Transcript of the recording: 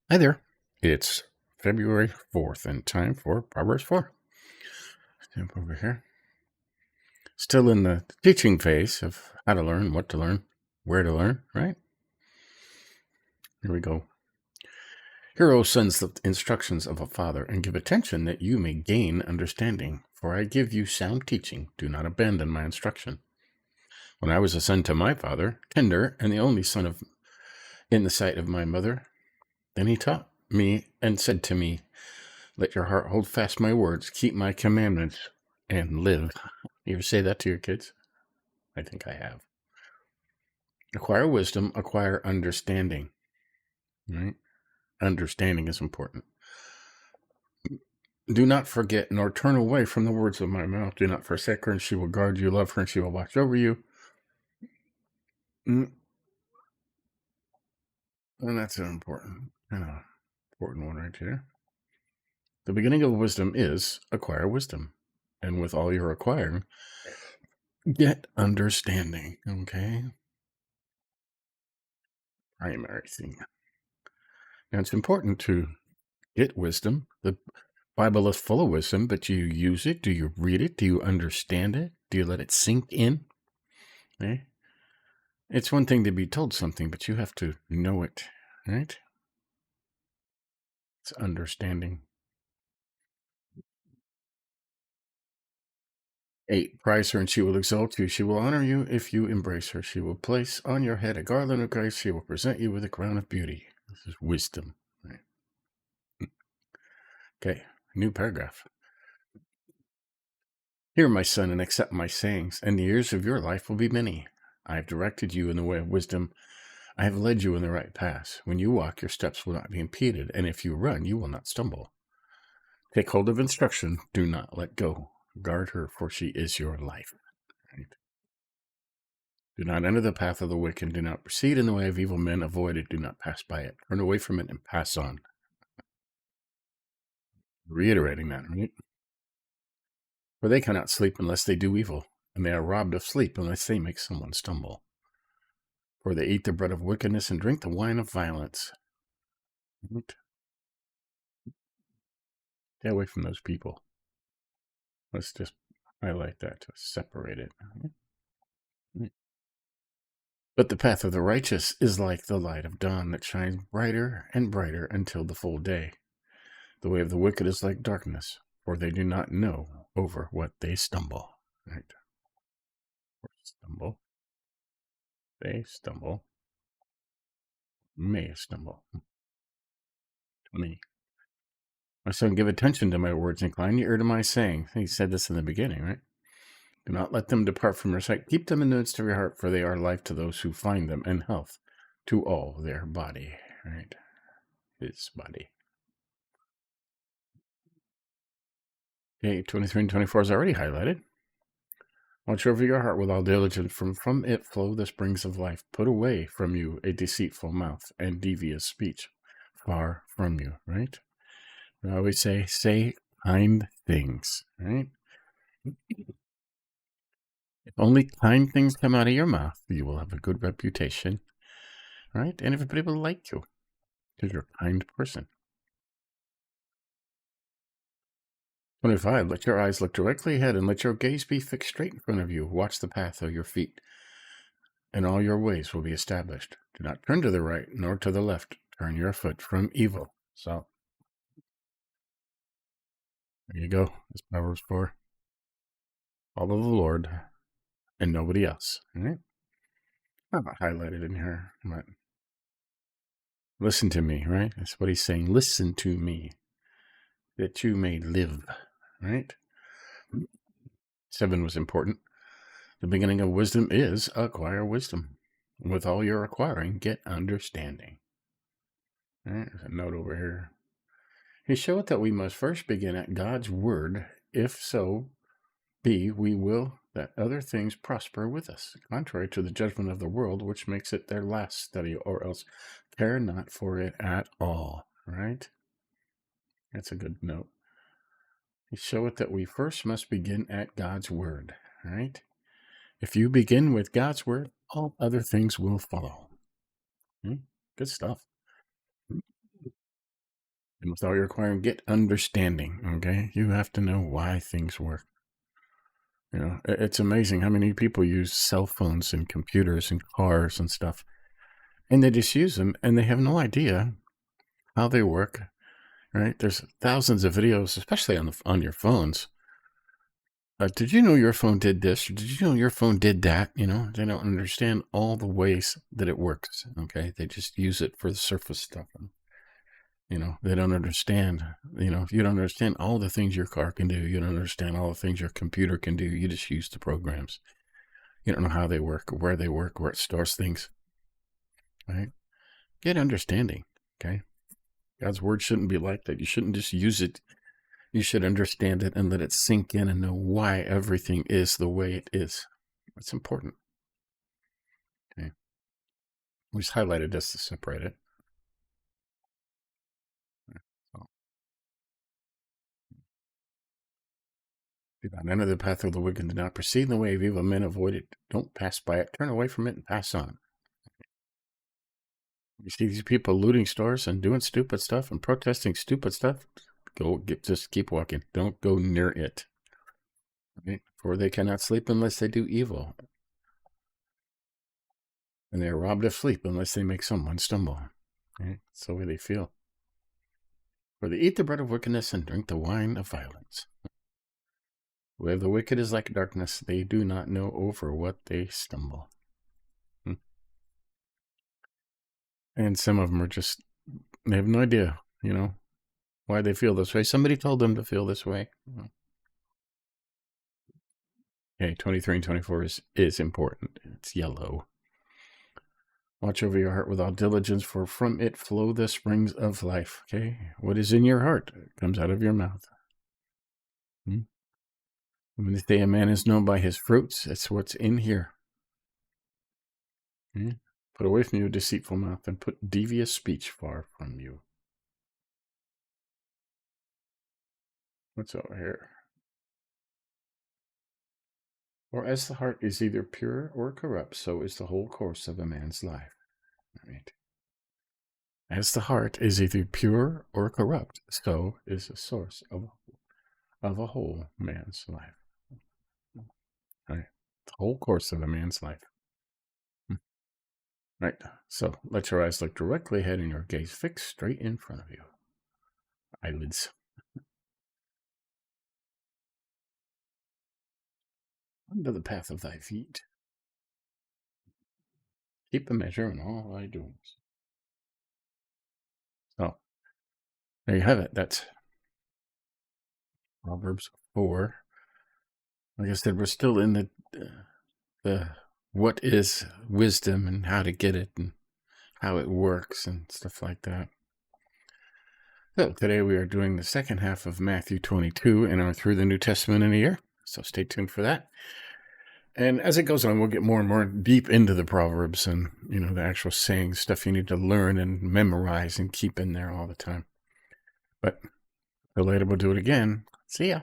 Hi there. It's February 4th and time for Proverbs 4. Jump over here. Still in the teaching phase of how to learn, what to learn, where to learn, right? Here we go. Hear, O sons, the instructions of a father, and give attention that you may gain understanding. For I give you sound teaching. Do not abandon my instruction. When I was a son to my father, tender and the only son in the sight of my mother, then he taught me and said to me, let your heart hold fast my words, keep my commandments, and live. You ever say that to your kids? I think I have. Acquire wisdom, acquire understanding. Right? Understanding is important. Do not forget nor turn away from the words of my mouth. Do not forsake her, and she will guard you. Love her, and she will watch over you. And that's an important one right here. The beginning of wisdom is acquire wisdom. And with all you're acquiring, get understanding. Okay? Primary thing. Now, it's important to get wisdom. The Bible is full of wisdom, but do you use it? Do you read it? Do you understand it? Do you let it sink in? Okay? It's one thing to be told something, but you have to know it, right? It's understanding. 8, prize her and she will exalt you. She will honor you if you embrace her. She will place on your head a garland of grace. She will present you with a crown of beauty. This is wisdom. Right? Okay, new paragraph. Hear, my son, and accept my sayings, and the years of your life will be many. I have directed you in the way of wisdom. I have led you in the right path. When you walk, your steps will not be impeded, and if you run, you will not stumble. Take hold of instruction. Do not let go. Guard her, for she is your life. Right? Do not enter the path of the wicked. Do not proceed in the way of evil men. Avoid it. Do not pass by it. Turn away from it and pass on. Reiterating that, right? For they cannot sleep unless they do evil, and they are robbed of sleep unless they make someone stumble. For they eat the bread of wickedness and drink the wine of violence. Right? Stay away from those people. Let's just highlight that to separate it. Right? But the path of the righteous is like the light of dawn that shines brighter and brighter until the full day. The way of the wicked is like darkness, for they do not know over what they stumble. Right? Stumble. They stumble. May stumble. 20. My son, give attention to my words, incline your ear to my saying. He said this in the beginning, right? Do not let them depart from your sight. Keep them in the midst of your heart, for they are life to those who find them, and health to all their body. Right? His body. Okay, 23 and 24 is already highlighted. Watch over your heart with all diligence, from it flow the springs of life. Put away from you a deceitful mouth and devious speech far from you, right? We always say kind things, right? If only kind things come out of your mouth, you will have a good reputation, right? And everybody will like you because you're a kind person. 25, let your eyes look directly ahead and let your gaze be fixed straight in front of you. Watch the path of your feet, and all your ways will be established. Do not turn to the right nor to the left. Turn your foot from evil. So, there you go. That's Proverbs 4. Follow the Lord and nobody else. All right? Not highlighted in here, but listen to me, right? That's what he's saying. Listen to me, that you may live, right? 7 was important. The beginning of wisdom is acquire wisdom. With all you're acquiring, get understanding. All right, there's a note over here. He showed that we must first begin at God's word. If so be we will that other things prosper with us, contrary to the judgment of the world, which makes it their last study, or else care not for it at all. Right? That's a good note. He showeth that we first must begin at God's word. Right? If you begin with God's word, all other things will follow. Good stuff. And with all you're requiring, get understanding, okay? You have to know why things work. You know, it's amazing how many people use cell phones and computers and cars and stuff, and they just use them, and they have no idea how they work, right? There's thousands of videos, especially on your phones. Did you know your phone did this? Or did you know your phone did that? You know, they don't understand all the ways that it works, okay? They just use it for the surface stuff. You know, they don't understand, you know, you don't understand all the things your car can do. You don't understand all the things your computer can do. You just use the programs. You don't know how they work, where it stores things, right? Get understanding, okay? God's word shouldn't be like that. You shouldn't just use it. You should understand it and let it sink in and know why everything is the way it is. It's important. Okay. We just highlighted this to separate it. So, do not enter the path of the wicked, do not proceed in the way of evil men, avoid it. Don't pass by it. Turn away from it and pass on. You see these people looting stores and doing stupid stuff and protesting stupid stuff, just keep walking. Don't go near it. Right? For they cannot sleep unless they do evil. And they are robbed of sleep unless they make someone stumble. Right? That's the way they feel. For they eat the bread of wickedness and drink the wine of violence. The way of the wicked is like darkness. They do not know over what they stumble. And some of them are just, they have no idea, you know, why they feel this way. Somebody told them to feel this way. Okay, 23 and 24 is important. It's yellow. Watch over your heart with all diligence, for from it flow the springs of life. Okay, what is in your heart comes out of your mouth. When they say a man is known by his fruits, it's what's in here. Put away from you a deceitful mouth, and put devious speech far from you. What's over here? For as the heart is either pure or corrupt, so is the whole course of a man's life. Right. As the heart is either pure or corrupt, so is the source of a whole man's life. Right. The whole course of a man's life. Right. So let your eyes look directly ahead and your gaze fixed straight in front of you. Eyelids. Under the path of thy feet. Keep the measure in all thy doings. So, there you have it. That's Proverbs 4. Like I said, we're still in the what is wisdom and how to get it and how it works and stuff like that. So today we are doing the second half of Matthew 22 and are through the New Testament in a year. So stay tuned for that. And as it goes on, we'll get more and more deep into the Proverbs and, you know, the actual sayings, stuff you need to learn and memorize and keep in there all the time. But later we'll do it again. See ya.